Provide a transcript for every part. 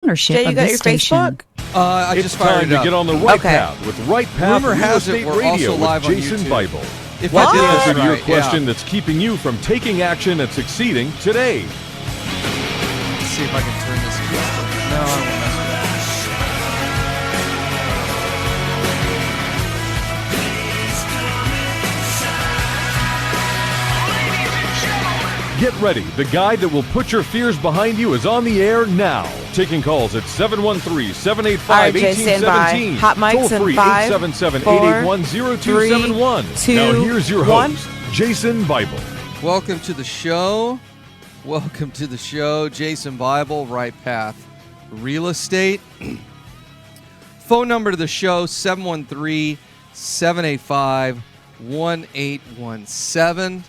ownership Jay, you of got this your station. Facebook? I It's just fired time it to up. get on the right Okay. path with Right Path Rumor Real has it Estate we're Radio also live with on Jason YouTube. Bible. If Get I the did answer this to your right, question that's keeping you from taking action and succeeding today. Let's see if I can turn this. No, I don't want to mess with that. Get ready. The guy that will put your fears behind you is on the air now. Taking calls at 713-785-1817. All right, Jay, stand by. Hot mics Toll free in 5, 877-881-0271. 3, Now 2, here's your 1. host, Jason Bible. Welcome to the show. Welcome to the show. Jason Bible, Right Path Real Estate. Phone number to the show, 713-785-1817.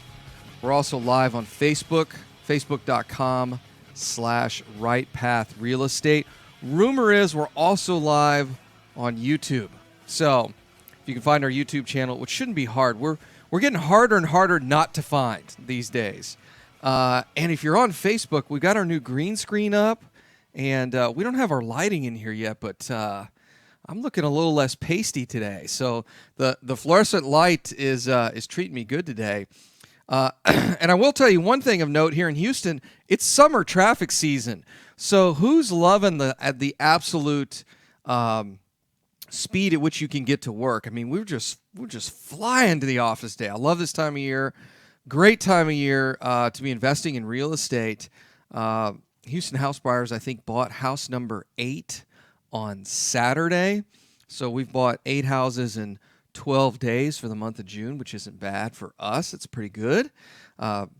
We're also live on Facebook, facebook.com/Right Path Real Estate. Rumor is we're also live on YouTube. So if you can find our YouTube channel, which shouldn't be hard. We're getting harder and harder not to find these days. And if you're on Facebook, we got our new green screen up, and we don't have our lighting in here yet, but I'm looking a little less pasty today. So the fluorescent light is treating me good today. And I will tell you one thing of note here in Houston, it's summer traffic season. So who's loving the absolute speed at which you can get to work? I mean, we're just flying to the office day. I love this time of year. Great time of year to be investing in real estate. Houston house buyers, I think, bought house number 8 on Saturday. So we've bought 8 houses in 12 days for the month of June, which isn't bad for us. It's pretty good. So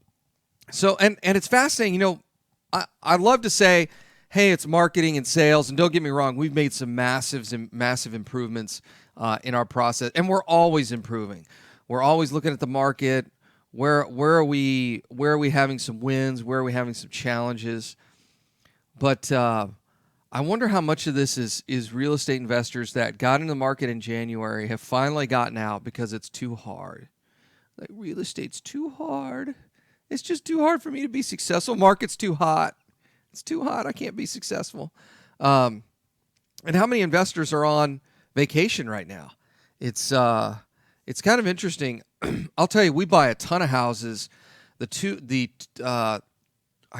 it's fascinating. You know, I love to say, hey, it's marketing and sales. And don't get me wrong, we've made some massive improvements in our process. And we're always improving. We're always looking at the market. Where are we having some wins? Where are we having some challenges? But I wonder how much of this is real estate investors that got into the market in January have finally gotten out because it's too hard. Like, real estate's too hard. It's just too hard for me to be successful. Market's too hot. It's too hot. I can't be successful. And how many investors are on vacation right now? It's kind of interesting. I'll tell you, we buy a ton of houses. I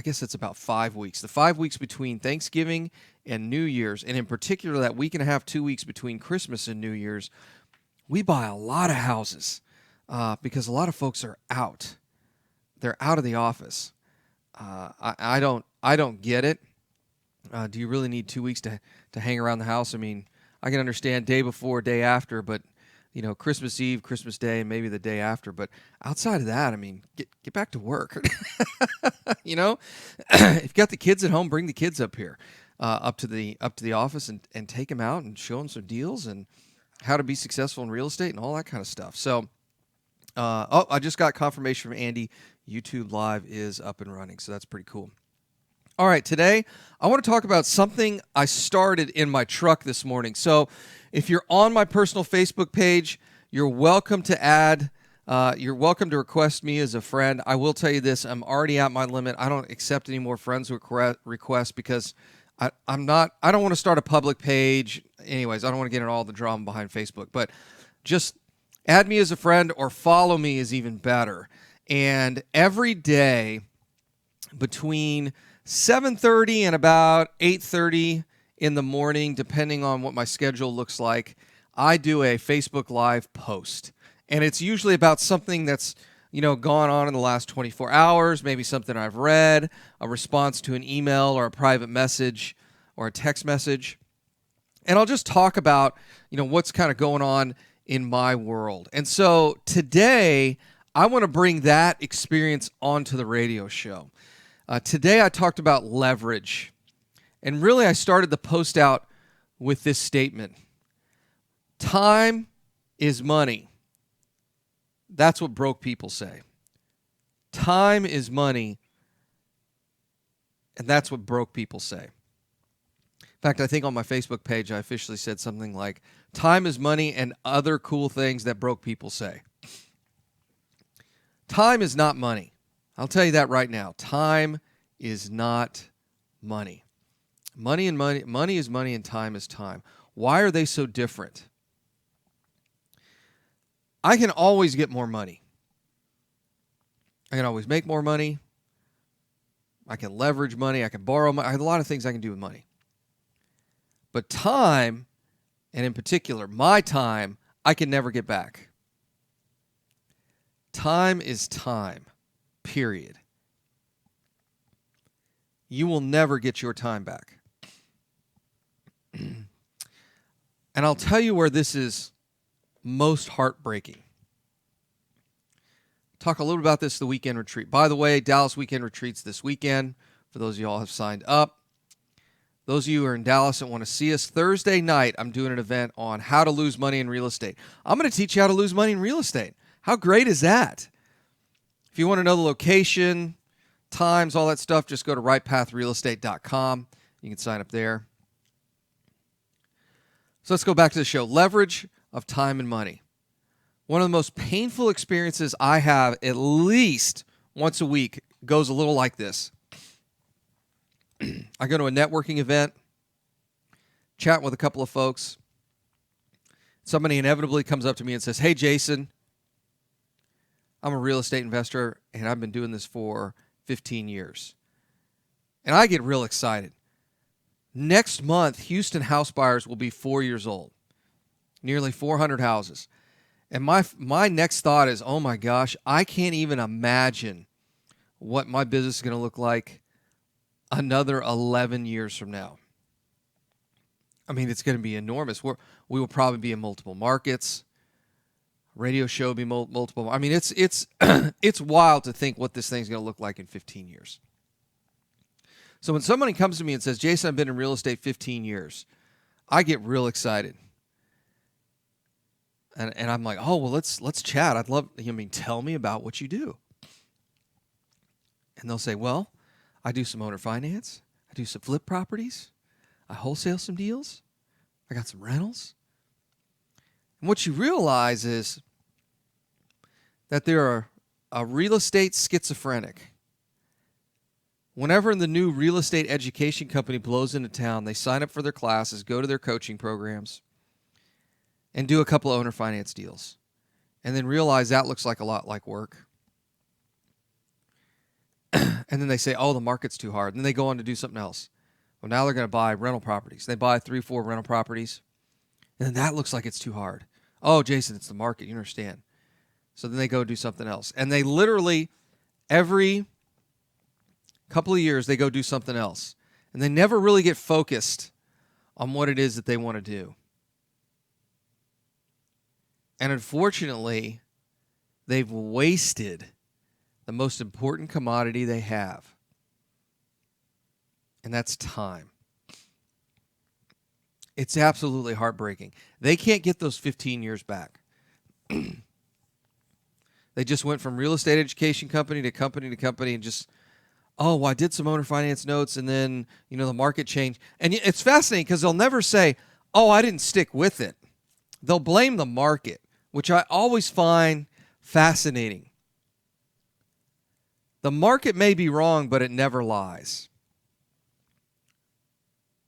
guess it's about 5 weeks. The 5 weeks between Thanksgiving and New Year's, and in particular that week and a half, 2 weeks between Christmas and New Year's, we buy a lot of houses because a lot of folks are out. They're out of the office. I don't get it. Do you really need 2 weeks to hang around the house? I mean, I can understand day before, day after, but you know, Christmas Eve, Christmas Day, maybe the day after. But outside of that, I mean, get back to work. You know, if you got the kids at home, bring the kids up here, up to the office and take them out and show them some deals and how to be successful in real estate and all that kind of stuff. So, I just got confirmation from Andy. YouTube Live is up and running, so that's pretty cool. All right, today I want to talk about something I started in my truck this morning. So if you're on my personal Facebook page, you're welcome to you're welcome to request me as a friend. I will tell you this, I'm already at my limit. I don't accept any more friends requests because I don't want to start a public page. Anyways, I don't want to get into all the drama behind Facebook, but just add me as a friend or follow me is even better. And every day between 7:30 and about 8:30 in the morning, depending on what my schedule looks like, I do a Facebook Live post. And it's usually about something that's, you know, gone on in the last 24 hours, maybe something I've read, a response to an email or a private message or a text message. And I'll just talk about, you know, what's kind of going on in my world. And so today, I want to bring that experience onto the radio show. Today I talked about leverage, and really I started the post out with this statement. Time is money. That's what broke people say. Time is money, and that's what broke people say. In fact, I think on my Facebook page I officially said something like, time is money and other cool things that broke people say. Time is not money. I'll tell you that right now. Time is not money. Money is money and time is time. Why are they so different? I can always get more money. I can always make more money. I can leverage money. I can borrow money. I have a lot of things I can do with money. But time, and in particular, my time, I can never get back. Time is time, period. You will never get your time back. And I'll tell you where this is most heartbreaking. Talk a little about this, the weekend retreat. By the way, Dallas weekend retreats this weekend, for those of you all have signed up. Those of you who are in Dallas and want to see us, Thursday night, I'm doing an event on how to lose money in real estate. I'm going to teach you how to lose money in real estate. How great is that? If you want to know the location, times, all that stuff, just go to rightpathrealestate.com. You can sign up there. So let's go back to the show. Leverage of time and money. One of the most painful experiences I have at least once a week goes a little like this. I go to a networking event, chat with a couple of folks. Somebody inevitably comes up to me and says, "Hey, Jason, I'm a real estate investor, and I've been doing this for 15 years. And I get real excited. Next month, Houston house buyers will be 4 years old. Nearly 400 houses. And my next thought is, oh my gosh, I can't even imagine what my business is going to look like another 11 years from now. I mean, it's going to be enormous. We will probably be in multiple markets. Radio show will be multiple. I mean, it's it's wild to think what this thing's going to look like in 15 years. So when somebody comes to me and says, "Jason, I've been in real estate 15 years," I get real excited. And I'm like, "Oh, well, let's chat. I'd love, tell me about what you do." And they'll say, "Well, I do some owner finance. I do some flip properties. I wholesale some deals. I got some rentals." And what you realize is that there are a real estate schizophrenic. Whenever the new real estate education company blows into town, they sign up for their classes, go to their coaching programs, and do a couple of owner finance deals. And then realize that looks like a lot like work. And then they say, "Oh, the market's too hard." And then they go on to do something else. Well, now they're going to buy rental properties. They buy 3-4 rental properties. And then that looks like it's too hard. "Oh, Jason, it's the market. You understand." So then they go do something else. And they literally, every couple of years, they go do something else. And they never really get focused on what it is that they want to do. And unfortunately, they've wasted the most important commodity they have. And that's time. It's absolutely heartbreaking. They can't get those 15 years back. They just went from real estate education company to company to company and just, "Oh, well, I did some owner finance notes and then, the market changed." And it's fascinating because they'll never say, "Oh, I didn't stick with it." They'll blame the market, which I always find fascinating. The market may be wrong, but it never lies.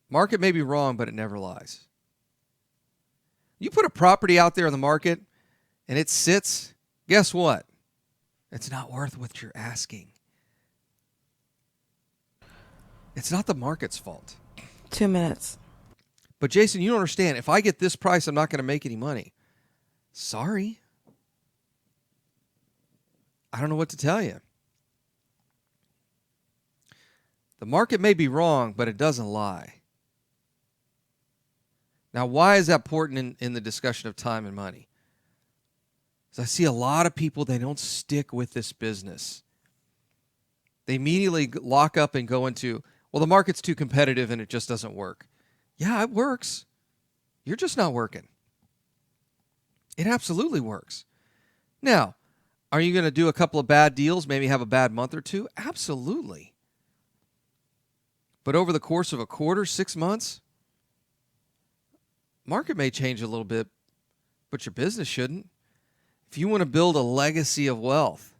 Market may be wrong, but it never lies. You put a property out there in the market and it sits, guess what? It's not worth what you're asking. It's not the market's fault. 2 minutes. But Jason, you don't understand. If I get this price, I'm not going to make any money. Sorry. I don't know what to tell you. The market may be wrong, but it doesn't lie. Now, why is that important in the discussion of time and money? Because I see a lot of people, they don't stick with this business. They immediately lock up and go into, "Well, the market's too competitive and it just doesn't work." Yeah, it works. You're just not working. It absolutely works. Now, are you going to do a couple of bad deals, maybe have a bad month or two? Absolutely. But over the course of a quarter, 6 months, market may change a little bit, but your business shouldn't. If you want to build a legacy of wealth,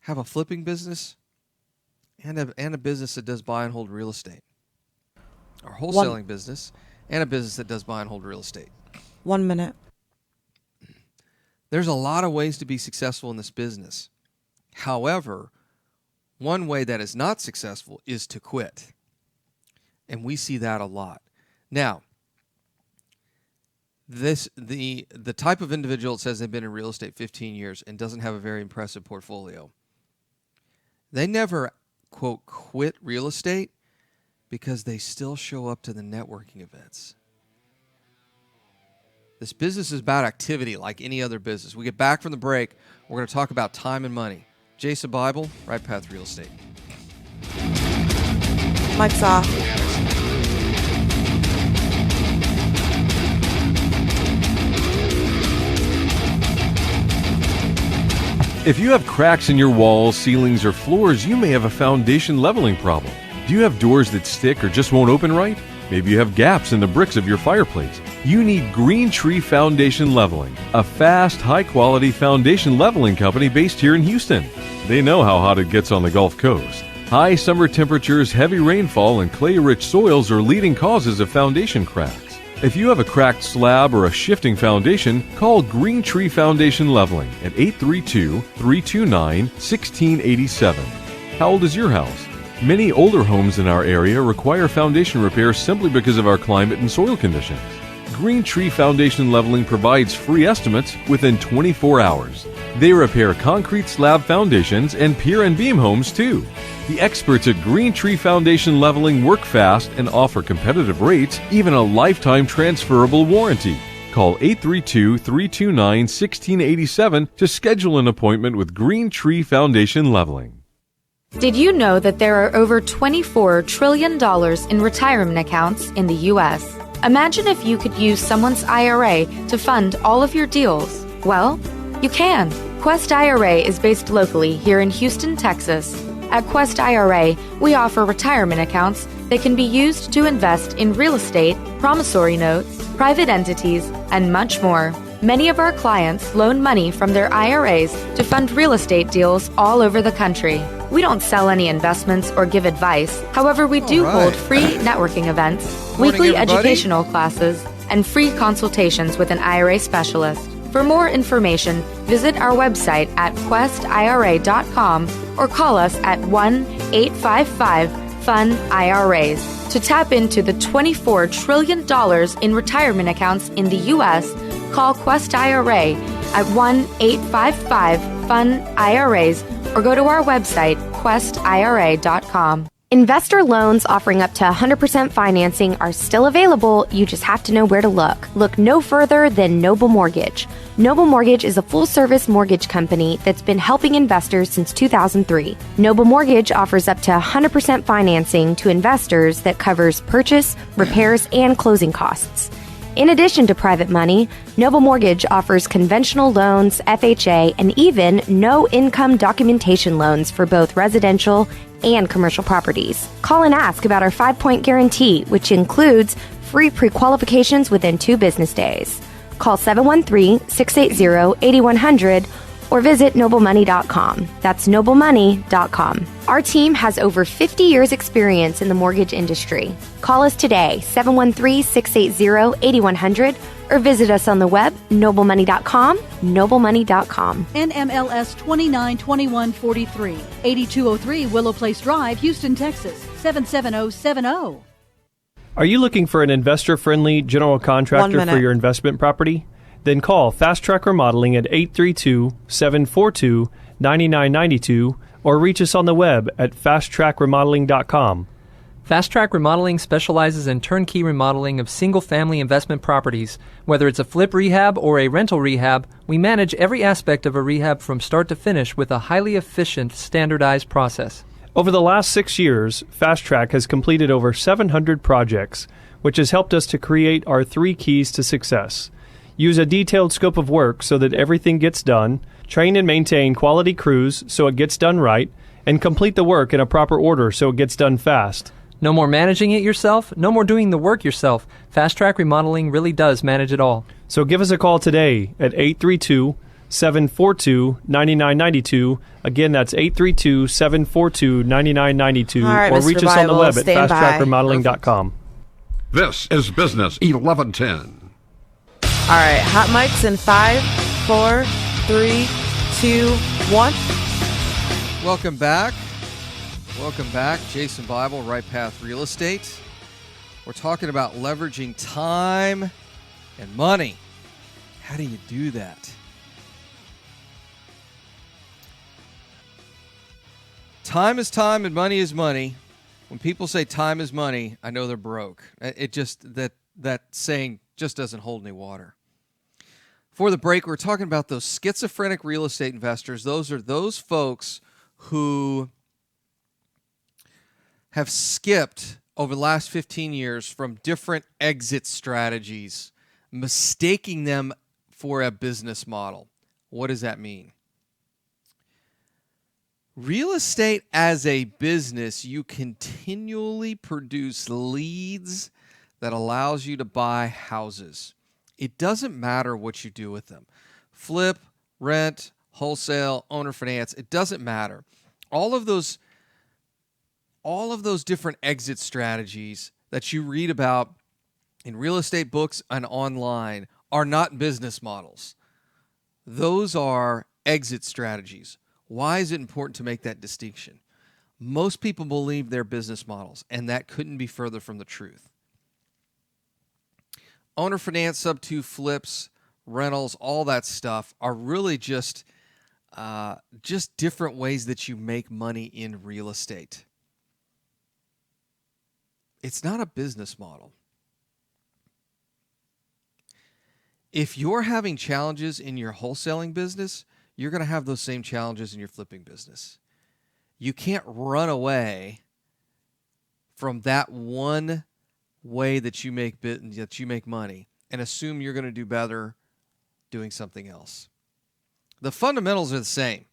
have a flipping business and a business that does buy and hold real estate. our wholesaling business, and a business that does buy and hold real estate. 1 minute. There's a lot of ways to be successful in this business. However, one way that is not successful is to quit. And we see that a lot. Now, the type of individual that says they've been in real estate 15 years and doesn't have a very impressive portfolio, they never, quote, quit real estate because they still show up to the networking events. This business is about activity like any other business. We get back from the break, we're going to talk about time and money. Jason Bible, Right Path Real Estate. Mic's off. If you have cracks in your walls, ceilings, or floors, you may have a foundation leveling problem. Do you have doors that stick or just won't open right? Maybe you have gaps in the bricks of your fireplace. You need Green Tree Foundation Leveling, a fast, high-quality foundation leveling company based here in Houston. They know how hot it gets on the Gulf Coast. High summer temperatures, heavy rainfall, and clay-rich soils are leading causes of foundation cracks. If you have a cracked slab or a shifting foundation, call Green Tree Foundation Leveling at 832-329-1687. How old is your house? Many older homes in our area require foundation repair simply because of our climate and soil conditions. Green Tree Foundation Leveling provides free estimates within 24 hours. They repair concrete slab foundations and pier and beam homes too. The experts at Green Tree Foundation Leveling work fast and offer competitive rates, even a lifetime transferable warranty. Call 832-329-1687 to schedule an appointment with Green Tree Foundation Leveling. Did you know that there are over $24 trillion in retirement accounts in the U.S.? Imagine if you could use someone's IRA to fund all of your deals. Well, you can. Quest IRA is based locally here in Houston, Texas. At Quest IRA, we offer retirement accounts that can be used to invest in real estate, promissory notes, private entities, and much more. Many of our clients loan money from their IRAs to fund real estate deals all over the country. We don't sell any investments or give advice. However, we do hold free networking events, weekly educational classes, and free consultations with an IRA specialist. For more information, visit our website at questira.com or call us at 1-855-FUN-IRAs. To tap into the $24 trillion in retirement accounts in the U.S., call Quest IRA at 1-855-FUN-IRAs or go to our website, questira.com. Investor loans offering up to 100% financing are still available. You just have to know where to look. Look no further than Noble Mortgage. Noble Mortgage is a full-service mortgage company that's been helping investors since 2003. Noble Mortgage offers up to 100% financing to investors that covers purchase, repairs, and closing costs. In addition to private money, Noble Mortgage offers conventional loans, FHA, and even no-income documentation loans for both residential and commercial properties. Call and ask about our 5-point guarantee, which includes free pre-qualifications within 2 business days. Call 713-680-8100 or visit noblemoney.com. That's noblemoney.com. Our team has over 50 years experience in the mortgage industry. Call us today, 713-680-8100, or visit us on the web, noblemoney.com, noblemoney.com. NMLS 292143, 8203 Willow Place Drive, Houston, Texas, 77070. Are you looking for an investor-friendly general contractor for your investment property? Then call Fast Track Remodeling at 832-742-9992 or reach us on the web at fasttrackremodeling.com. Fast Track Remodeling specializes in turnkey remodeling of single-family investment properties. Whether it's a flip rehab or a rental rehab, we manage every aspect of a rehab from start to finish with a highly efficient, standardized process. Over the last 6 years, Fast Track has completed over 700 projects, which has helped us to create our 3 keys to success. Use a detailed scope of work so that everything gets done, train and maintain quality crews so it gets done right, and complete the work in a proper order so it gets done fast. No more managing it yourself, no more doing the work yourself. Fast Track Remodeling really does manage it all. So give us a call today at 832-742-9992. Again, that's 832-742-9992. All right, or Mr. reach us on the Bible, web at stand by. fasttrackremodeling.com. This is Business 1110. All right, hot mics in 5, 4, 3, 2, 1. Welcome back. Welcome back. Jason Bible, Right Path Real Estate. We're talking about leveraging time and money. How do you do that? Time is time and money is money. When people say time is money, I know they're broke. It just, that saying just doesn't hold any water. For the break, we're talking about those schizophrenic real estate investors. Those are those folks who have skipped over the last 15 years from different exit strategies, mistaking them for a business model. What does that mean? Real estate as a business, you continually produce leads that allows you to buy houses. It doesn't matter what you do with them. Flip, rent, wholesale, owner finance, it doesn't matter. All of those different exit strategies that you read about in real estate books and online are not business models. Those are exit strategies. Why is it important to make that distinction? Most people believe they're business models, and that couldn't be further from the truth. Owner finance, sub-2 flips, rentals, all that stuff are really just different ways that you make money in real estate. It's not a business model. If you're having challenges in your wholesaling business, you're going to have those same challenges in your flipping business. You can't run away from that one way that you make money and assume you're going to do better doing something else. The fundamentals are the same.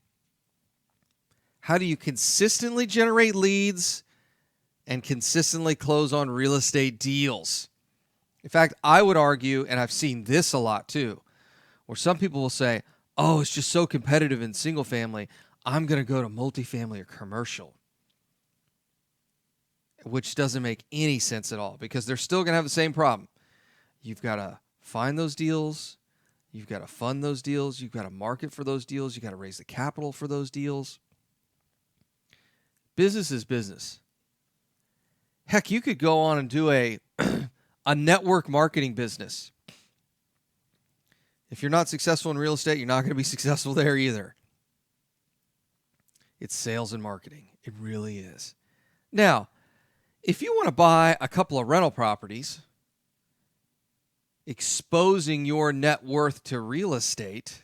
How do you consistently generate leads and consistently close on real estate deals? In fact, I would argue, and I've seen this a lot too, where some people will say, oh, it's just so competitive in single family, I'm going to go to multifamily or commercial, which doesn't make any sense at all because they're still going to have the same problem. You've got to find those deals. You've got to fund those deals. You've got to market for those deals. You've got to raise the capital for those deals. Business is business. Heck, you could go on and do a network marketing business. If you're not successful in real estate, you're not going to be successful there either. It's sales and marketing. It really is. Now, if you want to buy a couple of rental properties, exposing your net worth to real estate,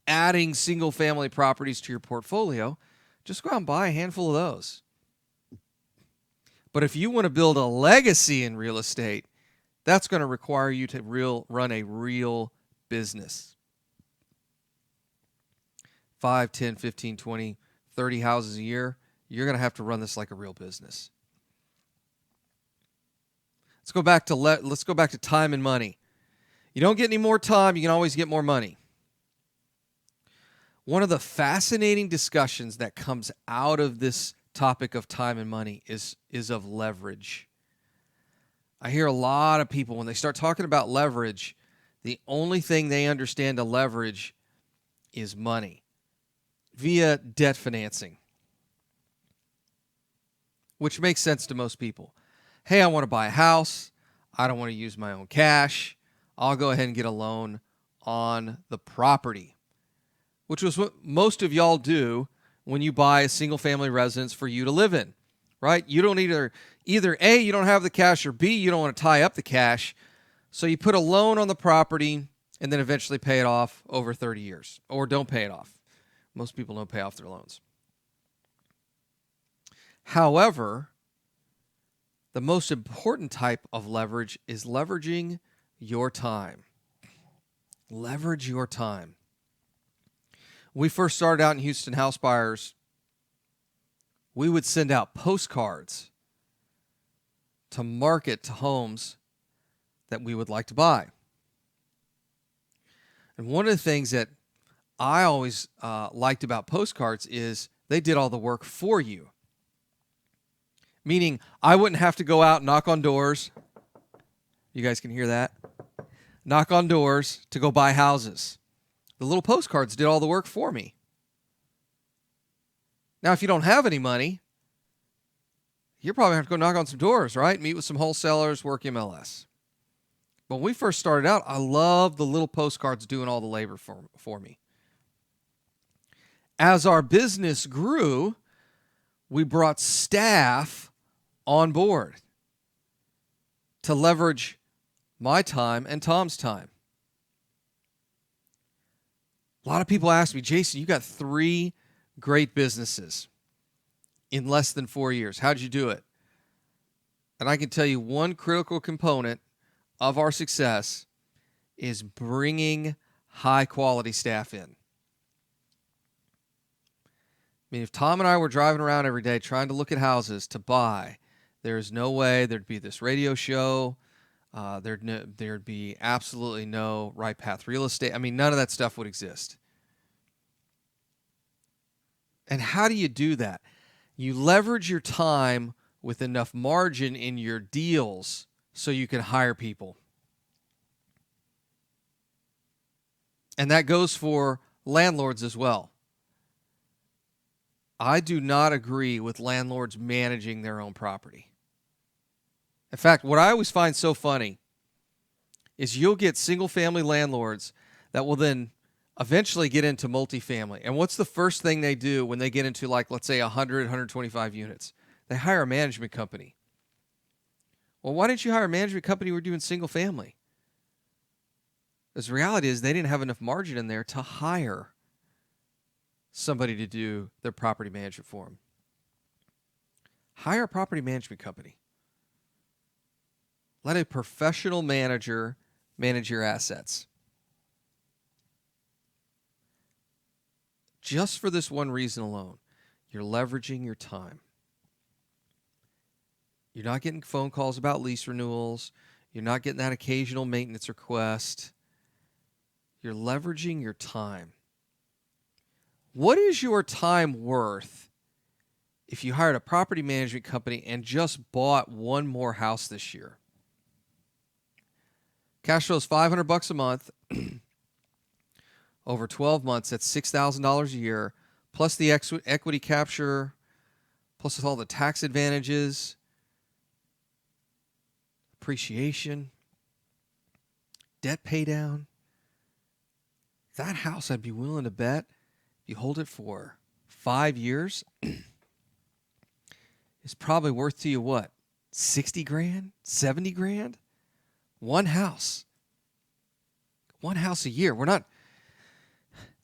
adding single-family properties to your portfolio, just go out and buy a handful of those. But if you want to build a legacy in real estate, that's going to require you to run a real business. 5, 10, 15, 20, 30 houses a year, you're going to have to run this like a real business. Let's go back to time and money. You don't get any more time, you can always get more money. One of the fascinating discussions that comes out of this topic of time and money is of leverage. I hear a lot of people when they start talking about leverage, the only thing they understand to leverage is money via debt financing, which makes sense to most people. Hey, I want to buy a house. I don't want to use my own cash. I'll go ahead and get a loan on the property, which was what most of y'all do when you buy a single-family residence for you to live in, right? You don't either A, you don't have the cash, or B, you don't want to tie up the cash. So you put a loan on the property and then eventually pay it off over 30 years, or don't pay it off. Most people don't pay off their loans. However, the most important type of leverage is leveraging your time. Leverage your time. When we first started out in Houston House Buyers, we would send out postcards to market to homes that we would like to buy. And one of the things that I always liked about postcards is they did all the work for you. Meaning I wouldn't have to go out and knock on doors. You guys can hear that. Knock on doors to go buy houses. The little postcards did all the work for me. Now, if you don't have any money, you're probably going to have to go knock on some doors, right? Meet with some wholesalers, work MLS. But when we first started out, I loved the little postcards doing all the labor for me. As our business grew, we brought staff on board to leverage my time and Tom's time. A lot of people ask me, Jason, you got 3 great businesses in less than 4 years. How'd you do it? And I can tell you one critical component of our success is bringing high-quality staff in. I mean, if Tom and I were driving around every day trying to look at houses to buy, there's no way there'd be this radio show. There'd be absolutely no Right Path Real Estate. I mean, none of that stuff would exist. And how do you do that? You leverage your time with enough margin in your deals so you can hire people. And that goes for landlords as well. I do not agree with landlords managing their own property. In fact, what I always find so funny is you'll get single-family landlords that will then eventually get into multifamily. And what's the first thing they do when they get into, like, let's say 100, 125 units? They hire a management company. Well, why didn't you hire a management company who were doing single-family? Because the reality is they didn't have enough margin in there to hire somebody to do their property management for them. Hire a property management company. Let a professional manager manage your assets. Just for this one reason alone, you're leveraging your time. You're not getting phone calls about lease renewals. You're not getting that occasional maintenance request. You're leveraging your time. What is your time worth if you hired a property management company and just bought one more house this year? Cash flow is $500 a month. Over 12 months, that's $6,000 a year, plus the equity capture, plus with all the tax advantages, appreciation, debt pay down. That house, I'd be willing to bet, if you hold it for 5 years, is probably worth to you what? 60 grand? 70 grand? One house. One house a year. We're not...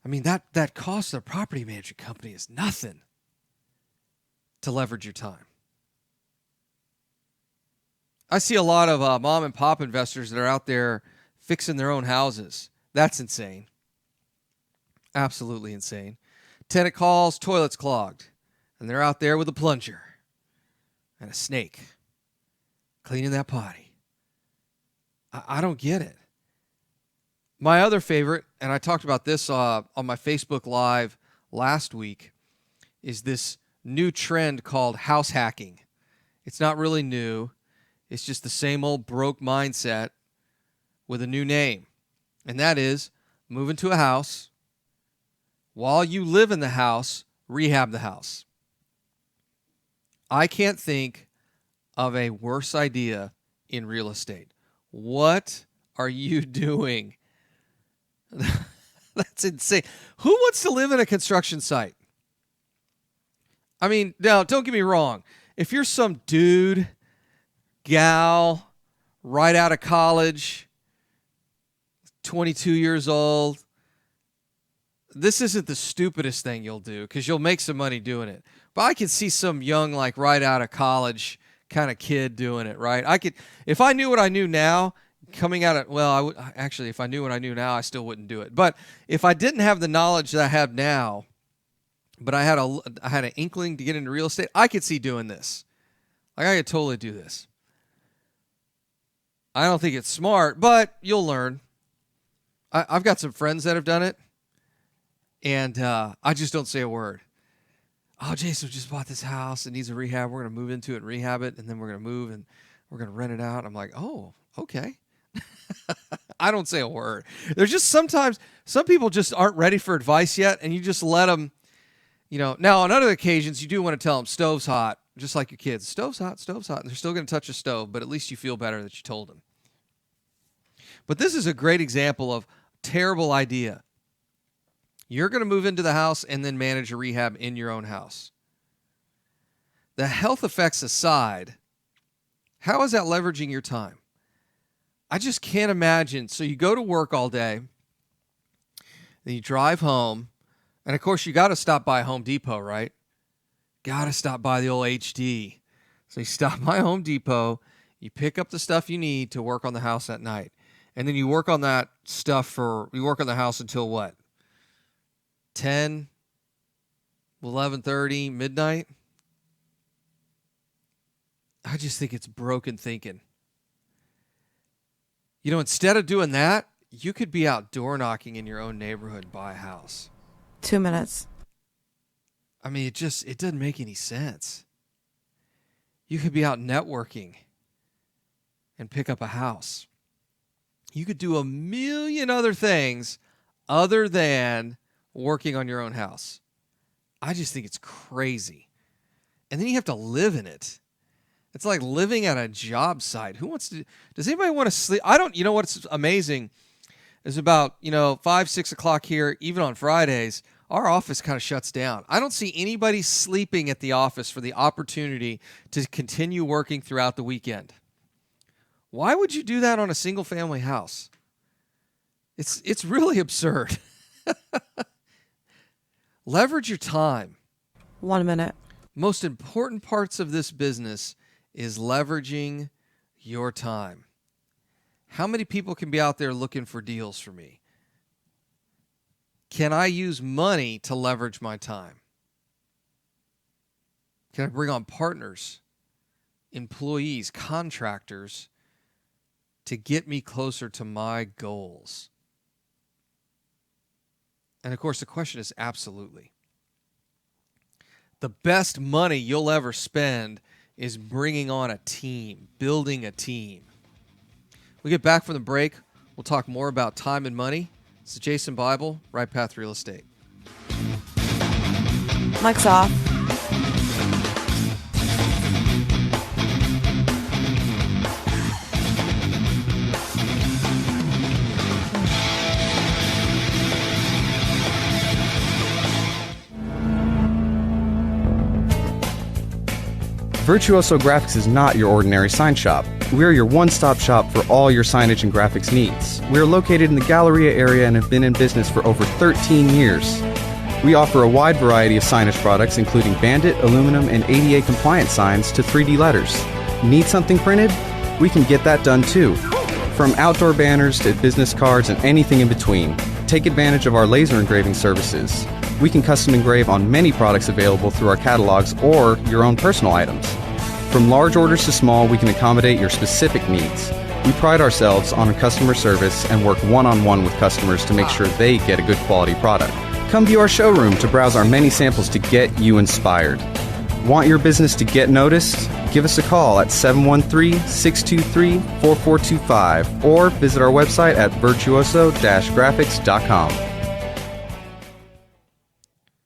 I mean, that cost of a property management company is nothing to leverage your time. I see a lot of mom and pop investors that are out there fixing their own houses. That's insane. Absolutely insane. Tenant calls, toilets clogged, and they're out there with a plunger and a snake cleaning that potty. I don't get it. My other favorite, and I talked about this on my Facebook Live last week, is this new trend called house hacking. It's not really new. It's just the same old broke mindset with a new name. And that is move into a house. While you live in the house, rehab the house. I can't think of a worse idea in real estate. What are you doing? That's insane. Who wants to live in a construction site? I mean, now, don't get me wrong. If you're some dude, gal, right out of college, 22 years old, this isn't the stupidest thing you'll do because you'll make some money doing it. But I could see some young, like right out of college kind of kid doing it, right? I could, if I knew what I knew now, coming out of, well, I would actually, if I knew what I knew now, I still wouldn't do it. But if I didn't have the knowledge that I have now, but I had an inkling to get into real estate, I could see doing this. Like I could totally do this. I don't think it's smart, but you'll learn. I've got some friends that have done it, and I just don't say a word. Oh, Jason just bought this house. It needs a rehab. We're going to move into it and rehab it, and then we're going to move. And We're going to rent it out. I'm like, oh, okay. I don't say a word. There's just sometimes some people just aren't ready for advice yet, and you just let them, Now, on other occasions, you do want to tell them stove's hot, just like your kids. Stove's hot, and they're still going to touch the stove, but at least you feel better that you told them. But this is a great example of terrible idea. You're going to move into the house and then manage a rehab in your own house. The health effects aside, how is that leveraging your time? I just can't imagine. So you go to work all day, then you drive home, and of course you got to stop by Home Depot, right? Got to stop by the old HD. So you stop by Home Depot, you pick up the stuff you need to work on the house at night. And then you work on that stuff you work on the house until what? 10, 11:30, midnight? I just think it's broken thinking. Instead of doing that, you could be out door knocking in your own neighborhood and buy a house. 2 minutes. I mean, it doesn't make any sense. You could be out networking and pick up a house. You could do a million other things other than working on your own house. I just think it's crazy. And then you have to live in it. It's like living at a job site. Does anybody want to sleep? What's amazing is about, 5, 6 o'clock here, even on Fridays, our office kind of shuts down. I don't see anybody sleeping at the office for the opportunity to continue working throughout the weekend. Why would you do that on a single family house? It's really absurd. Leverage your time. 1 minute. Most important parts of this business is leveraging your time. How many people can be out there looking for deals for me? Can I use money to leverage my time? Can I bring on partners, employees, contractors to get me closer to my goals? And of course, the question is absolutely. The best money you'll ever spend is bringing on a team, building a team. We get back from the break, we'll talk more about time and money. This is Jason Bible, Right Path Real Estate. Mic's off. Virtuoso Graphics is not your ordinary sign shop. We're your one-stop shop for all your signage and graphics needs. We're located in the Galleria area and have been in business for over 13 years. We offer a wide variety of signage products, including Bandit, aluminum, and ADA compliant signs to 3D letters. Need something printed? We can get that done too. From outdoor banners to business cards and anything in between. Take advantage of our laser engraving services. We can custom engrave on many products available through our catalogs or your own personal items. From large orders to small, we can accommodate your specific needs. We pride ourselves on customer service and work one-on-one with customers to make sure they get a good quality product. Come view our showroom to browse our many samples to get you inspired. Want your business to get noticed? Give us a call at 713-623-4425 or visit our website at virtuoso-graphics.com.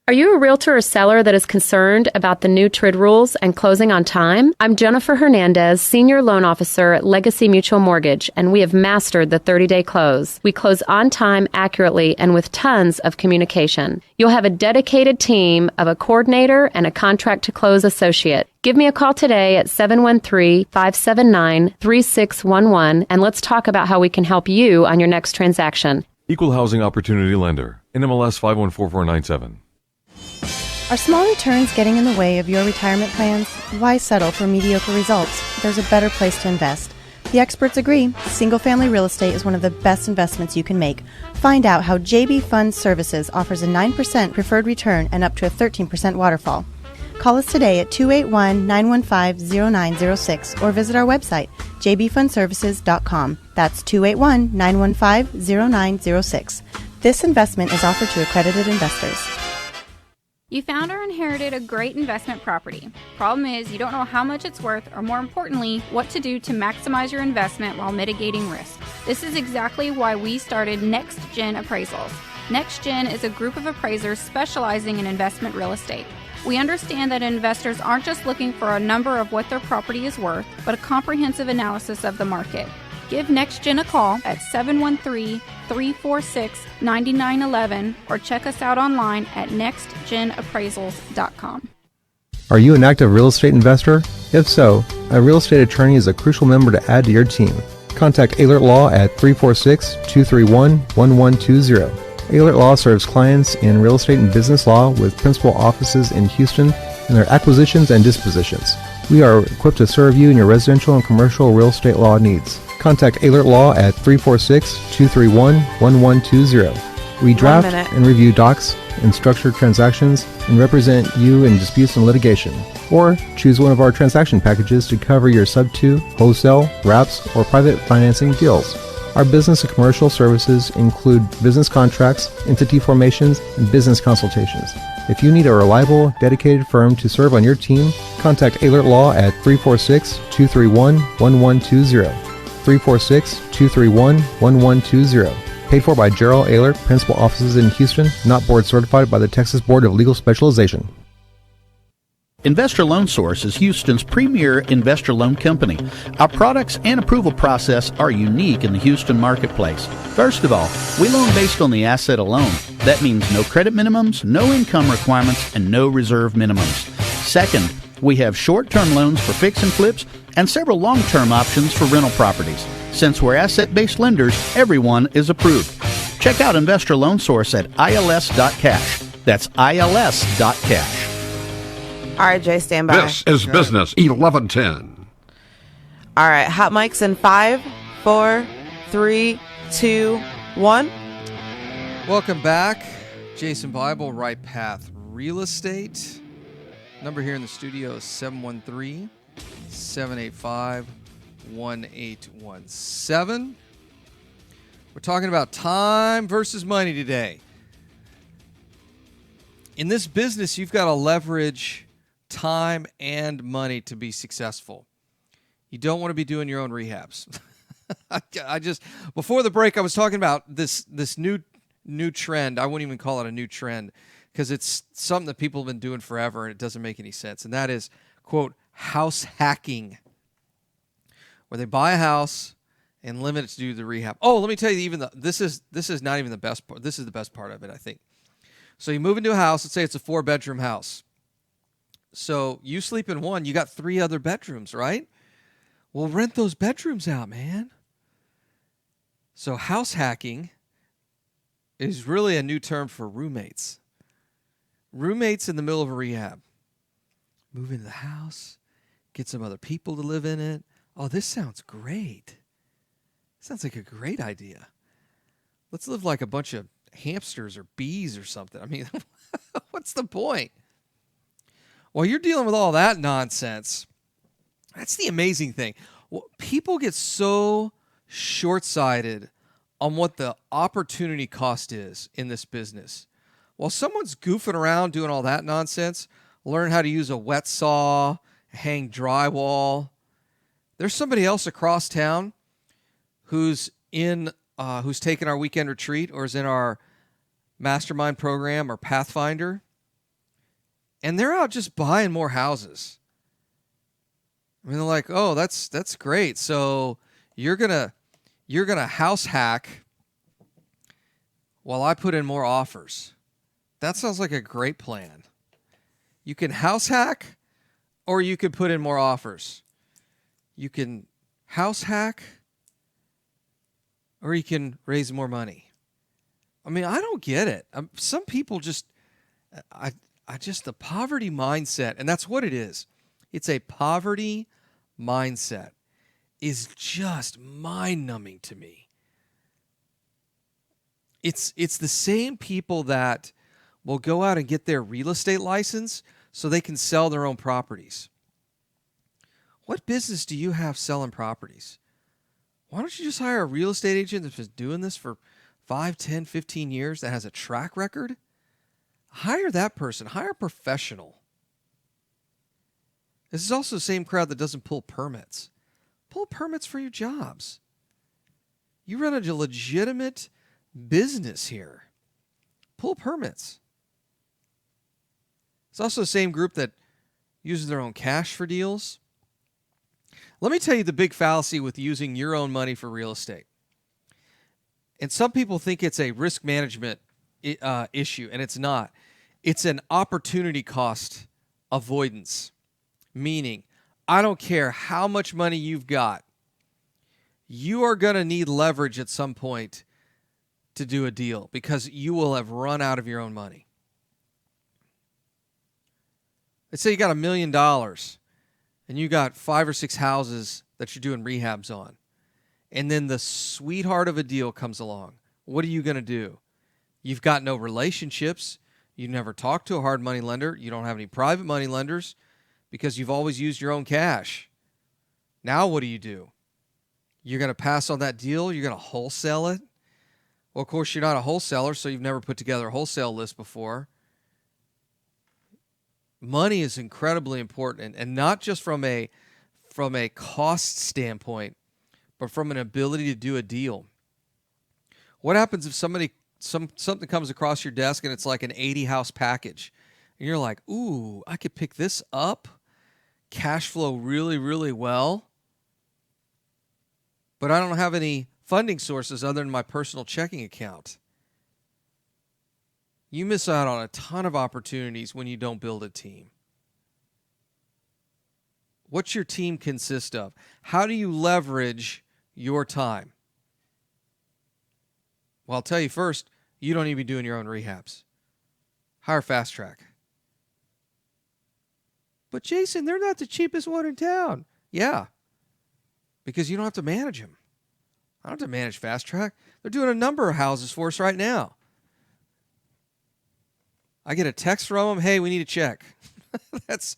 Are you a realtor or seller that is concerned about the new TRID rules and closing on time? I'm Jennifer Hernandez, Senior Loan Officer at Legacy Mutual Mortgage, and we have mastered the 30-day close. We close on time, accurately, and with tons of communication. You'll have a dedicated team of a coordinator and a contract-to-close associate. Give me a call today at 713-579-3611, and let's talk about how we can help you on your next transaction. Equal Housing Opportunity Lender. NMLS 514497. Are small returns getting in the way of your retirement plans? Why settle for mediocre results? There's a better place to invest. The experts agree. Single-family real estate is one of the best investments you can make. Find out how JB Fund Services offers a 9% preferred return and up to a 13% waterfall. Call us today at 281-915-0906 or visit our website, jbfundservices.com. That's 281-915-0906. This investment is offered to accredited investors. You found or inherited a great investment property. Problem is, you don't know how much it's worth, or more importantly, what to do to maximize your investment while mitigating risk. This is exactly why we started Next Gen Appraisals. Next Gen is a group of appraisers specializing in investment real estate. We understand that investors aren't just looking for a number of what their property is worth, but a comprehensive analysis of the market. Give NextGen a call at 713-346-9911 or check us out online at nextgenappraisals.com. Are you an active real estate investor? If so, a real estate attorney is a crucial member to add to your team. Contact Aylert Law at 346-231-1120. Aylert Law serves clients in real estate and business law with principal offices in Houston and their acquisitions and dispositions. We are equipped to serve you in your residential and commercial real estate law needs. Contact Aylert Law at 346-231-1120. We draft and review docs and structure transactions and represent you in disputes and litigation. Or choose one of our transaction packages to cover your sub-2, wholesale, wraps, or private financing deals. Our business and commercial services include business contracts, entity formations, and business consultations. If you need a reliable, dedicated firm to serve on your team, contact Aylert Law at 346-231-1120. 346-231-1120. Paid for by Gerald Aylert, Principal Offices in Houston, not board certified by the Texas Board of Legal Specialization. Investor Loan Source is Houston's premier investor loan company. Our products and approval process are unique in the Houston marketplace. First of all, we loan based on the asset alone. That means no credit minimums, no income requirements, and no reserve minimums. Second, we have short-term loans for fix and flips and several long-term options for rental properties. Since we're asset-based lenders, everyone is approved. Check out Investor Loan Source at ils.cash. That's ils.cash. All right, Jay, stand by. This is Business 1110. All right, hot mics in 5, 4, 3, 2, 1. Welcome back. Jason Bible, Right Path Real Estate. Number here in the studio is 713-785-1817. We're talking about time versus money today. In this business, you've got to leverage time and money to be successful. You don't want to be doing your own rehabs. I just, before the break, I was talking about this new trend. I wouldn't even call it a new trend because it's something that people have been doing forever and it doesn't make any sense. And that is, quote, house hacking, where they buy a house and limit it to do the rehab. Oh, let me tell you, this is not even the best part. This is the best part of it, I think. So you move into a house. Let's say it's a 4-bedroom house. So you sleep in one. You got 3 other bedrooms, right? Well, rent those bedrooms out, man. So house hacking is really a new term for roommates. Roommates in the middle of a rehab. Move into the house. Get some other people to live in it. Oh, this sounds great. Sounds like a great idea. Let's live like a bunch of hamsters or bees or something. I mean, what's the point? While you're dealing with all that nonsense, that's the amazing thing. Well, people get so short-sighted on what the opportunity cost is in this business. While someone's goofing around doing all that nonsense, learn how to use a wet saw, hang drywall, there's somebody else across town who's taking our weekend retreat or is in our mastermind program or Pathfinder, and they're out just buying more houses. I mean, they're like, oh, that's great. So you're gonna house hack while I put in more offers. That sounds like a great plan. You can house hack or you can put in more offers. You can house hack or you can raise more money. I mean, I don't get it. Some people just, the poverty mindset, and that's what it is. It's a poverty mindset, is just mind-numbing to me. It's the same people that will go out and get their real estate license so they can sell their own properties. What business do you have selling properties? Why don't you just hire a real estate agent that's been doing this for 5, 10, 15 years that has a track record? hire that person. Hire a professional. This is also the same crowd that doesn't pull permits. Pull permits for your jobs. You run a legitimate business here. Pull permits. It's also the same group that uses their own cash for deals. Let me tell you the big fallacy with using your own money for real estate. And some people think it's a risk management issue, and it's not. It's an opportunity cost avoidance. Meaning, I don't care how much money you've got, you are going to need leverage at some point to do a deal because you will have run out of your own money. Let's say you got $1 million and you got 5 or 6 houses that you're doing rehabs on. And then the sweetheart of a deal comes along. What are you going to do? You've got no relationships. You never talked to a hard money lender. You don't have any private money lenders because you've always used your own cash. Now what do? You're going to pass on that deal? You're going to wholesale it? Well, of course, you're not a wholesaler, so you've never put together a wholesale list before. Money is incredibly important, and not just from a cost standpoint, but from an ability to do a deal. What happens if something comes across your desk and it's like an 80-house package, and you're like, ooh, I could pick this up, cash flow really, really well, but I don't have any funding sources other than my personal checking account. You miss out on a ton of opportunities when you don't build a team. What's your team consist of? How do you leverage your time? Well, I'll tell you first, you don't need to be doing your own rehabs. Hire Fast Track. But Jason, they're not the cheapest one in town. Yeah, because you don't have to manage them. I don't have to manage Fast Track. They're doing a number of houses for us right now. I get a text from them, hey, we need a check. That's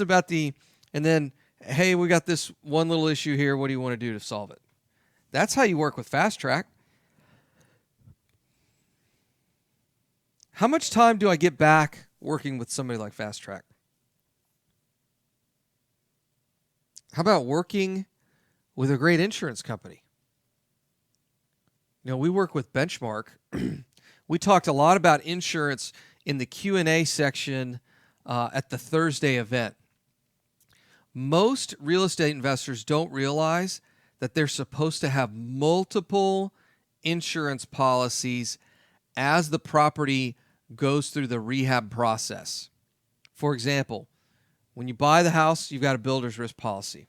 about and then, hey, we got this one little issue here. What do you want to do to solve it? That's how you work with Fast Track. How much time do I get back working with somebody like Fast Track? How about working with a great insurance company? You know, we work with Benchmark. We talked a lot about insurance in the Q&A section at the Thursday event. Most real estate investors don't realize that they're supposed to have multiple insurance policies as the property goes through the rehab process. For example, when you buy the house, you've got a builder's risk policy.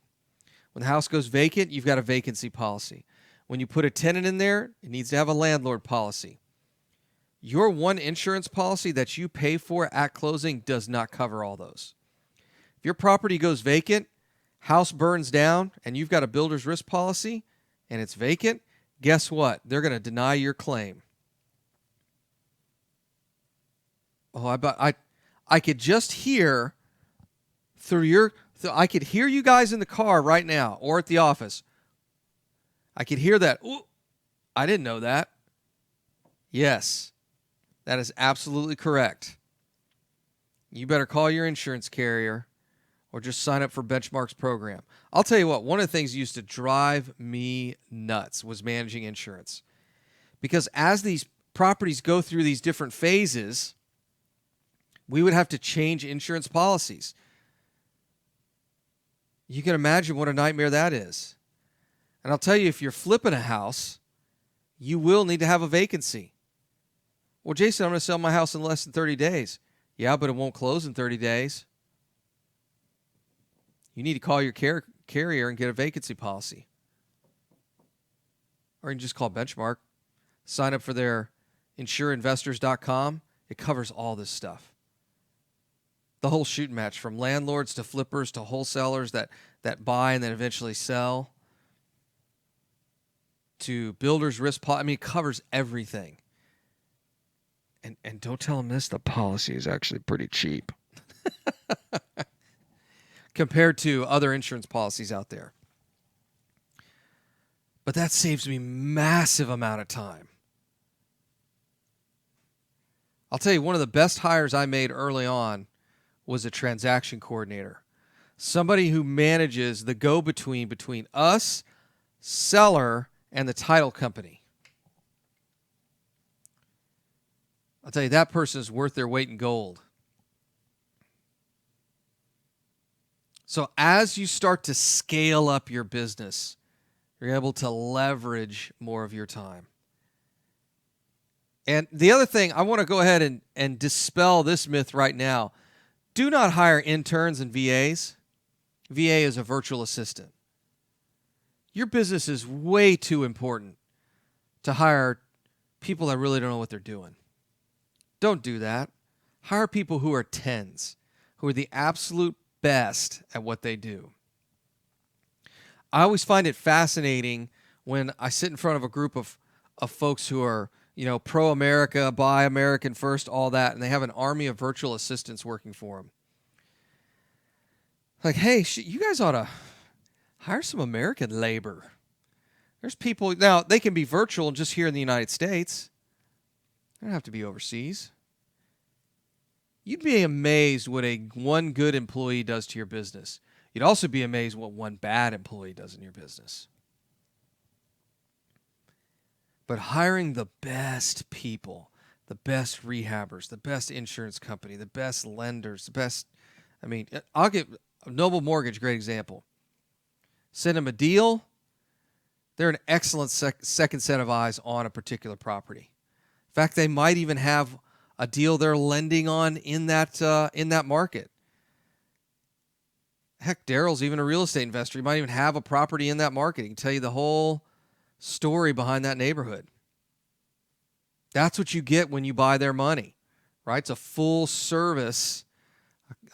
When the house goes vacant, you've got a vacancy policy. When you put a tenant in there, it needs to have a landlord policy. Your one insurance policy that you pay for at closing does not cover all those. If your property goes vacant, house burns down, and you've got a builder's risk policy, and it's vacant, guess what? They're going to deny your claim. Oh, I could just hear I could hear you guys in the car right now or at the office. I could hear that. Ooh, I didn't know that. Yes, that is absolutely correct. You better call your insurance carrier or just sign up for Benchmark's program. I'll tell you what, one of the things that used to drive me nuts was managing insurance. Because as these properties go through these different phases, we would have to change insurance policies. You can imagine what a nightmare that is. And I'll tell you, if you're flipping a house, you will need to have a vacancy. Well, Jason, I'm going to sell my house in less than 30 days. Yeah, but it won't close in 30 days. You need to call your carrier and get a vacancy policy. Or you can just call Benchmark. Sign up for their insureinvestors.com. It covers all this stuff. The whole shooting match, from landlords to flippers to wholesalers that buy and then eventually sell, to builders risk policy. I mean, it covers everything. And don't tell them this, the policy is actually pretty cheap compared to other insurance policies out there. But that saves me massive amount of time. I'll tell you, one of the best hires I made early on was a transaction coordinator. Somebody who manages the go-between between us, seller, and the title company. I'll tell you, that person is worth their weight in gold. So as you start to scale up your business, you're able to leverage more of your time. And the other thing, I want to go ahead and dispel this myth right now. Do not hire interns and VAs. VA is a virtual assistant. Your business is way too important to hire people that really don't know what they're doing. Don't do that. Hire people who are 10s, who are the absolute best at what they do. I always find it fascinating when I sit in front of a group of folks who are, pro-America, buy American first, all that, and they have an army of virtual assistants working for them. Like, hey, you guys ought to hire some American labor. There's people, now they can be virtual just here in the United States. They don't have to be overseas. You'd be amazed what one good employee does to your business. You'd also be amazed what one bad employee does in your business. But hiring the best people, the best rehabbers, the best insurance company, the best lenders, I'll give Noble Mortgage, great example. Send them a deal. They're an excellent second set of eyes on a particular property. In fact, they might even have a deal they're lending on in that market. Heck, Daryl's even a real estate investor. He might even have a property in that market. He can tell you the whole story behind that neighborhood. That's what you get when you buy their money, right? It's a full service,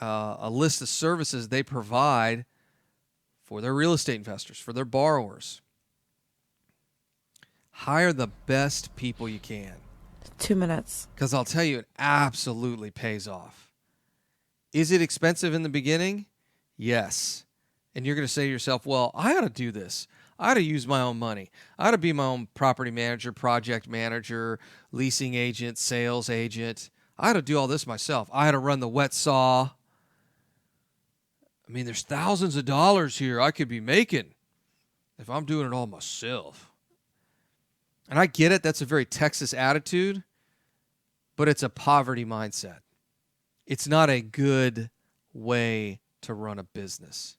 a list of services they provide for their real estate investors, for their borrowers. Hire the best people you can. 2 minutes. Because I'll tell you, it absolutely pays off. Is it expensive in the beginning? Yes. And you're going to say to yourself, well, I ought to do this. I ought to use my own money. I ought to be my own property manager, project manager, leasing agent, sales agent. I ought to do all this myself. I ought to run the wet saw. There's thousands of dollars here I could be making if I'm doing it all myself. And I get it. That's a very Texas attitude, but it's a poverty mindset. It's not a good way to run a business.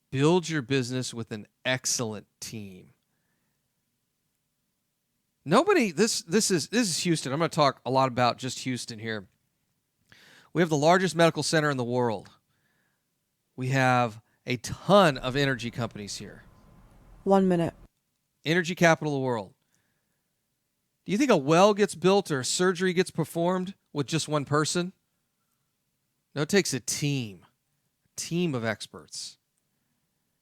Build your business with an excellent team. This is Houston. I'm going to talk a lot about just Houston here. We have the largest medical center in the world. We have a ton of energy companies here. 1 minute. Energy capital of the world. Do you think a well gets built or a surgery gets performed with just one person? No, it takes a team of experts.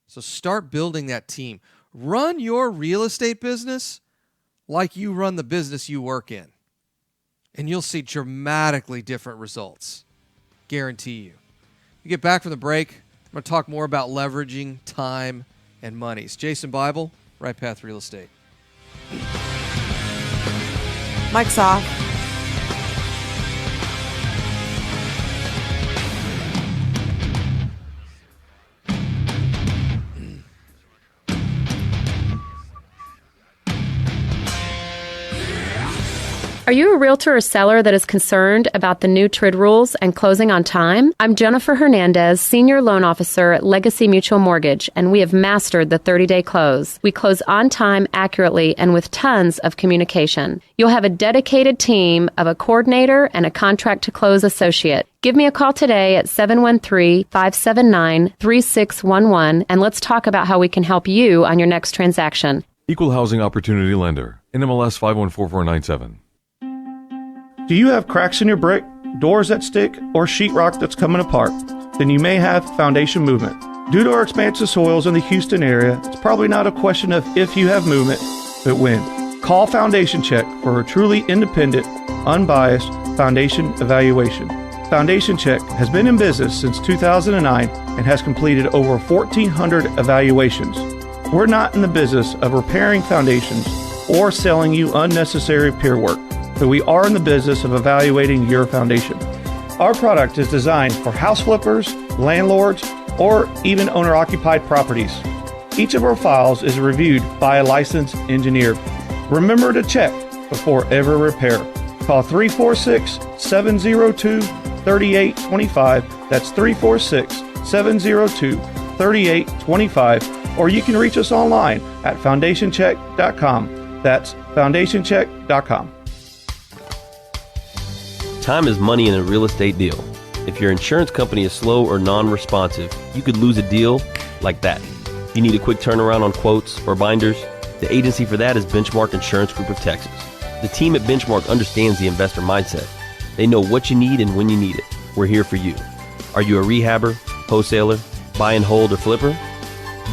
So start building that team. Run your real estate business like you run the business you work in. And you'll see dramatically different results. Guarantee you. You get back from the break, I'm going to talk more about leveraging time and money. It's Jason Bible, Right Path Real Estate. Mic's off. Are you a realtor or seller that is concerned about the new TRID rules and closing on time? I'm Jennifer Hernandez, Senior Loan Officer at Legacy Mutual Mortgage, and we have mastered the 30-day close. We close on time, accurately, and with tons of communication. You'll have a dedicated team of a coordinator and a contract-to-close associate. Give me a call today at 713-579-3611, and let's talk about how we can help you on your next transaction. Equal Housing Opportunity Lender, NMLS 514497. Do you have cracks in your brick, doors that stick, or sheetrock that's coming apart? Then you may have foundation movement. Due to our expansive soils in the Houston area, it's probably not a question of if you have movement, but when. Call Foundation Check for a truly independent, unbiased foundation evaluation. Foundation Check has been in business since 2009 and has completed over 1,400 evaluations. We're not in the business of repairing foundations, or selling you unnecessary peer work, but we are in the business of evaluating your foundation. Our product is designed for house flippers, landlords, or even owner-occupied properties. Each of our files is reviewed by a licensed engineer. Remember to check before every repair. Call 346-702-3825. That's 346-702-3825. Or you can reach us online at foundationcheck.com. That's foundationcheck.com. Time is money in a real estate deal. If your insurance company is slow or non-responsive, you could lose a deal like that. You need a quick turnaround on quotes or binders? The agency for that is Benchmark Insurance Group of Texas. The team at Benchmark understands the investor mindset. They know what you need and when you need it. We're here for you. Are you a rehabber, wholesaler, buy and hold, or flipper?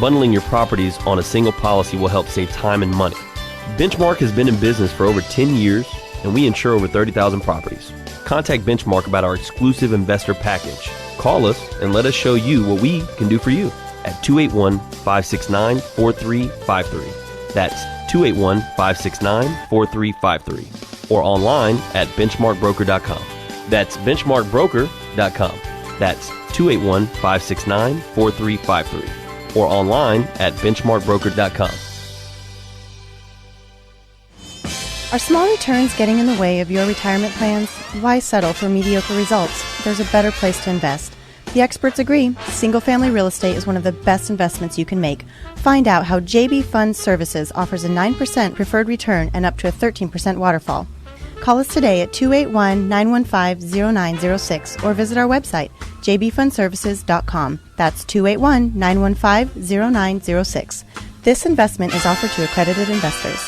Bundling your properties on a single policy will help save time and money. Benchmark has been in business for over 10 years, and we insure over 30,000 properties. Contact Benchmark about our exclusive investor package. Call us and let us show you what we can do for you at 281-569-4353. That's 281-569-4353. Or online at benchmarkbroker.com. That's benchmarkbroker.com. That's 281-569-4353. Or online at benchmarkbroker.com. Are small returns getting in the way of your retirement plans? Why settle for mediocre results? There's a better place to invest. The experts agree, single-family real estate is one of the best investments you can make. Find out how JB Fund Services offers a 9% preferred return and up to a 13% waterfall. Call us today at 281-915-0906 or visit our website, jbfundservices.com. That's 281-915-0906. This investment is offered to accredited investors.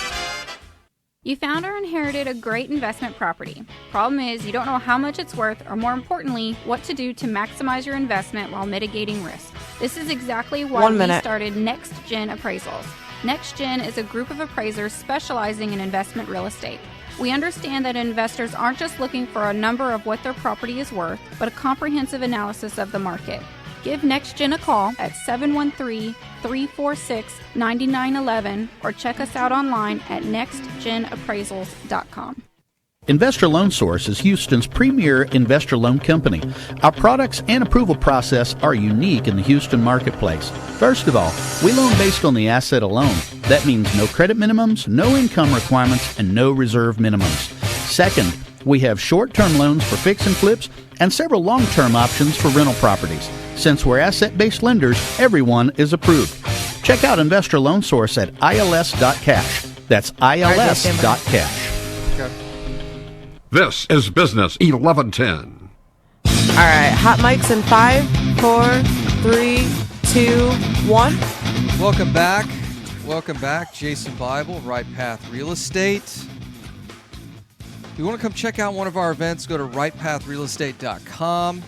You found or inherited a great investment property. Problem is, you don't know how much it's worth, or more importantly, what to do to maximize your investment while mitigating risk. This is exactly why we started Next Gen Appraisals. Next Gen is a group of appraisers specializing in investment real estate. We understand that investors aren't just looking for a number of what their property is worth, but a comprehensive analysis of the market. Give NextGen a call at 713-346-9911 or check us out online at nextgenappraisals.com. Investor Loan Source is Houston's premier investor loan company. Our products and approval process are unique in the Houston marketplace. First of all, we loan based on the asset alone. That means no credit minimums, no income requirements, and no reserve minimums. Second, we have short-term loans for fix and flips and several long-term options for rental properties. Since we're asset-based lenders, everyone is approved. Check out Investor Loan Source at ils.cash. That's ils.cash. This is Business 1110. All right, hot mics in 5, 4, 3, 2, 1. Welcome back. Welcome back. Jason Bible, Right Path Real Estate. If you want to come check out one of our events, go to rightpathrealestate.com.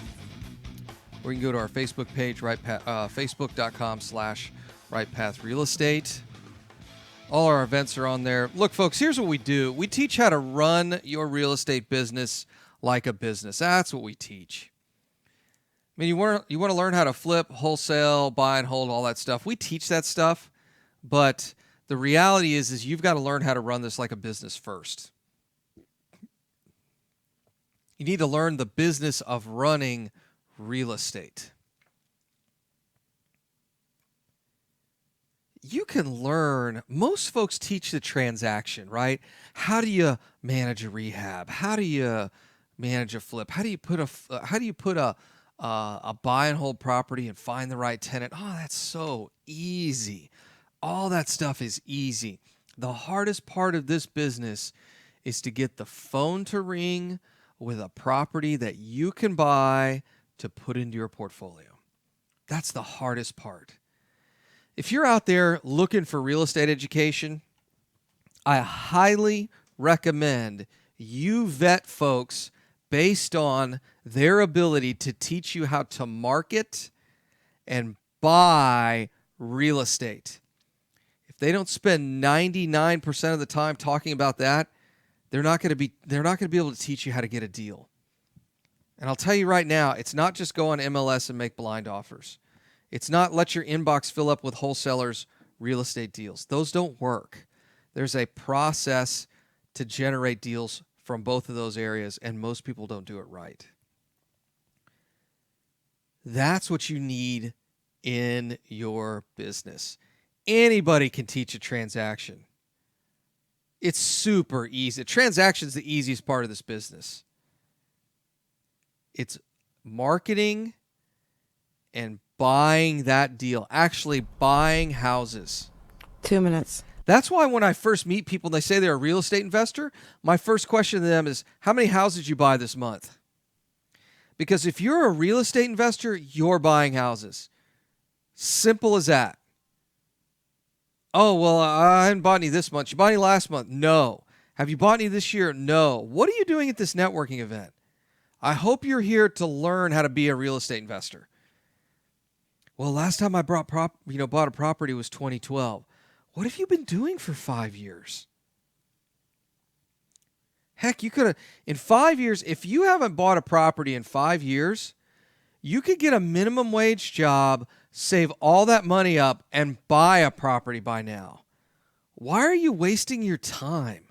Or you can go to our Facebook page, facebook.com/rightpathrealestate. All our events are on there. Look, folks, here's what we do. We teach how to run your real estate business like a business. That's what we teach. I mean, you want to learn how to flip, wholesale, buy and hold, all that stuff. We teach that stuff, but the reality is you've got to learn how to run this like a business first. You need to learn the business of running real estate. You can learn, most folks teach the transaction, right? How do you manage a rehab? How do you manage a flip? How do you put a buy and hold property and find the right tenant? Oh, that's so easy. All that stuff is easy. The hardest part of this business is to get the phone to ring with a property that you can buy to put into your portfolio. That's the hardest part. If you're out there looking for real estate education, I highly recommend you vet folks based on their ability to teach you how to market and buy real estate. If they don't spend 99% of the time talking about that, they're not going to be able to teach you how to get a deal. And I'll tell you right now, it's not just go on MLS and make blind offers. It's not let your inbox fill up with wholesalers' real estate deals. Those don't work. There's a process to generate deals from both of those areas, and most people don't do it right. That's what you need in your business. Anybody can teach a transaction. It's super easy. Transaction is the easiest part of this business. It's marketing and buying that deal, actually buying houses. 2 minutes. That's why when I first meet people and they say they're a real estate investor, my first question to them is, how many houses did you buy this month? Because if you're a real estate investor, you're buying houses. Simple as that. Oh, well, I haven't bought any this month. You bought any last month? No. Have you bought any this year? No. What are you doing at this networking event? I hope you're here to learn how to be a real estate investor. Well, last time I bought a property was 2012. What have you been doing for 5 years? Heck, you could have, in 5 years, if you haven't bought a property in 5 years, you could get a minimum wage job, save all that money up, and buy a property by now. Why are you wasting your time?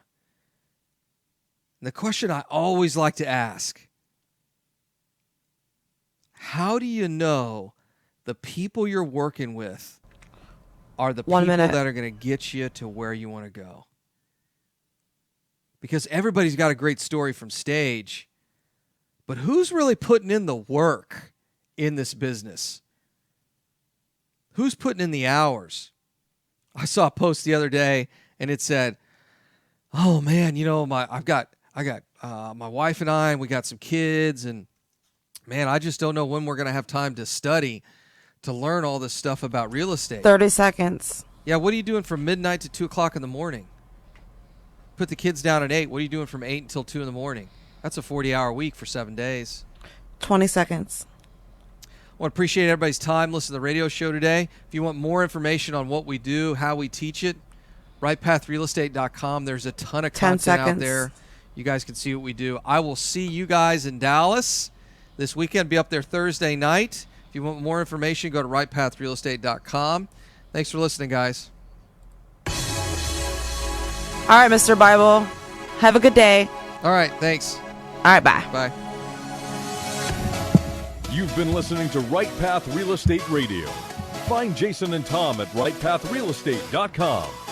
And the question I always like to ask, how do you know the people you're working with are the people that are going to get you to where you want to go? Because everybody's got a great story from stage, but who's really putting in the work in this business? Who's putting in the hours? I saw a post the other day, and it said, "Oh man, I got my wife and I, and we got some kids, and man, I just don't know when we're going to have time to study, to learn all this stuff about real estate." 30 seconds. Yeah, what are you doing from midnight to 2 o'clock in the morning? Put the kids down at 8. What are you doing from 8 until 2 in the morning? That's a 40-hour week for 7 days. 20 seconds. I want to appreciate everybody's time listening to the radio show today. If you want more information on what we do, how we teach it, rightpathrealestate.com. There's a ton of content out there. You guys can see what we do. I will see you guys in Dallas this weekend. Be up there Thursday night. If you want more information, go to rightpathrealestate.com. Thanks for listening, guys. All right, Mr. Bible. Have a good day. All right, thanks. All right, bye. Bye. You've been listening to Right Path Real Estate Radio. Find Jason and Tom at rightpathrealestate.com.